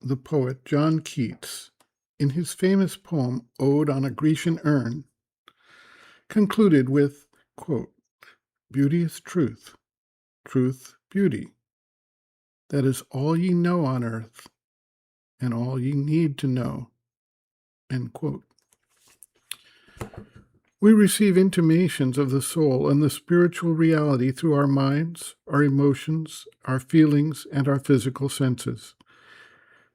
the poet John Keats, in his famous poem Ode on a Grecian Urn, concluded with, quote, "Beauty is truth, truth beauty. That is all ye know on earth, and all ye need to know." End quote. We receive intimations of the soul and the spiritual reality through our minds, our emotions, our feelings, and our physical senses.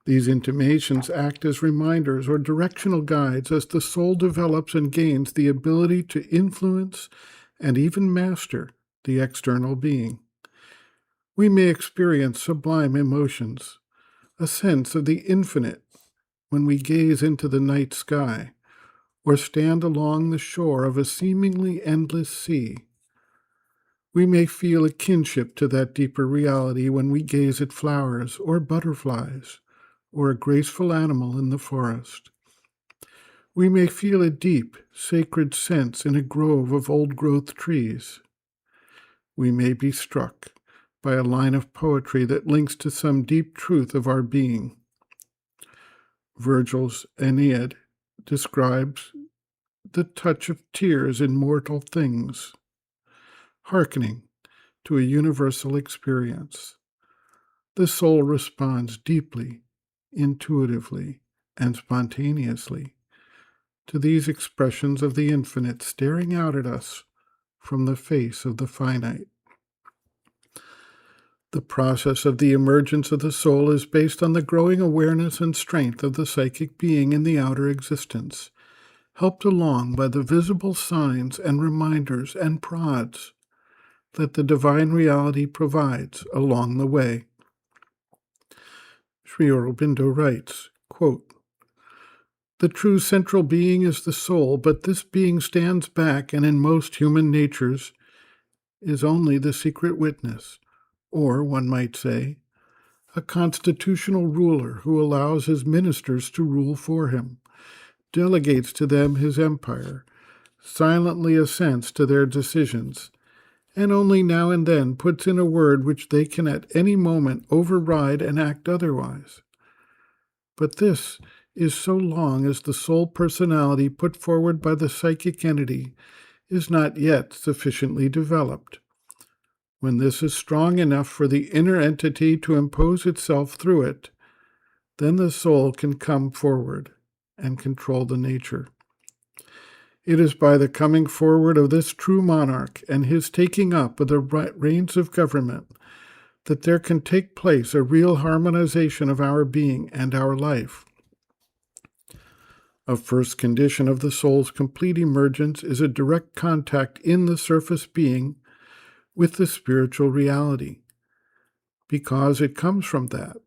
These intimations act as reminders or directional guides as the soul develops and gains the ability to influence and even master the external being. We may experience sublime emotions, a sense of the infinite when we gaze into the night sky or stand along the shore of a seemingly endless sea. We may feel a kinship to that deeper reality when we gaze at flowers or butterflies or a graceful animal in the forest. We may feel a deep, sacred sense in a grove of old-growth trees. We may be struck by a line of poetry that links to some deep truth of our being. Virgil's Aeneid describes the touch of tears in mortal things, hearkening to a universal experience. The soul responds deeply, intuitively, and spontaneously to these expressions of the infinite staring out at us from the face of the finite. The process of the emergence of the soul is based on the growing awareness and strength of the psychic being in the outer existence, helped along by the visible signs and reminders and prods that the divine reality provides along the way. Sri Aurobindo writes, quote, "The true central being is the soul, but this being stands back and in most human natures is only the secret witness, or, one might say, a constitutional ruler who allows his ministers to rule for him, delegates to them his empire, silently assents to their decisions, and only now and then puts in a word which they can at any moment override and act otherwise. But this is so long as the soul personality put forward by the psychic entity is not yet sufficiently developed. When this is strong enough for the inner entity to impose itself through it, then the soul can come forward and control the nature. It is by the coming forward of this true monarch and his taking up of the reins of government that there can take place a real harmonization of our being and our life. A first condition of the soul's complete emergence is a direct contact in the surface being with the spiritual reality. Because it comes from that,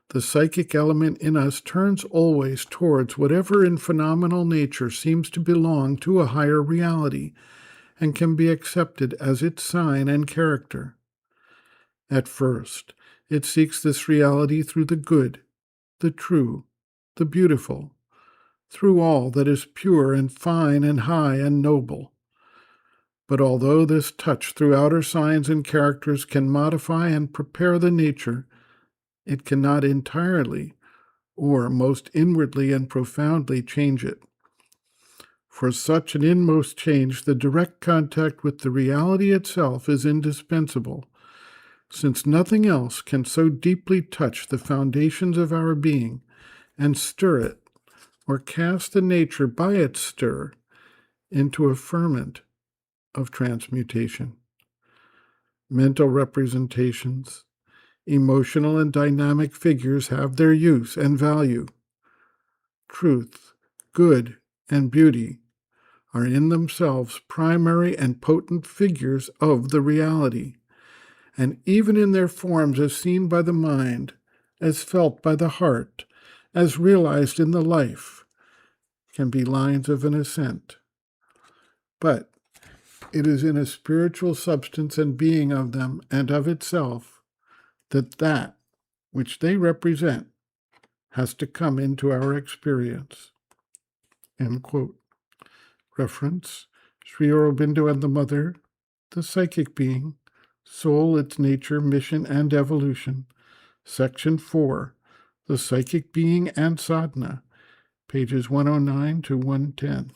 the psychic element in us turns always towards whatever in phenomenal nature seems to belong to a higher reality and can be accepted as its sign and character. At first, it seeks this reality through the good, the true, the beautiful, through all that is pure and fine and high and noble. But although this touch through outer signs and characters can modify and prepare the nature, it cannot entirely, or most inwardly and profoundly, change it. For such an inmost change, the direct contact with the reality itself is indispensable, since nothing else can so deeply touch the foundations of our being and stir it, or cast the nature by its stir into a ferment of transmutation. Mental representations, emotional and dynamic figures have their use and value. Truth, good, and beauty are in themselves primary and potent figures of the reality, and even in their forms as seen by the mind, as felt by the heart, as realized in the life, can be lines of an ascent. But it is in a spiritual substance and being of them and of itself that which they represent has to come into our experience. End quote. Reference, Sri Aurobindo and the Mother, The Psychic Being, Soul, Its Nature, Mission, and Evolution, Section 4, The Psychic Being and Sadhana, pages 109 to 110.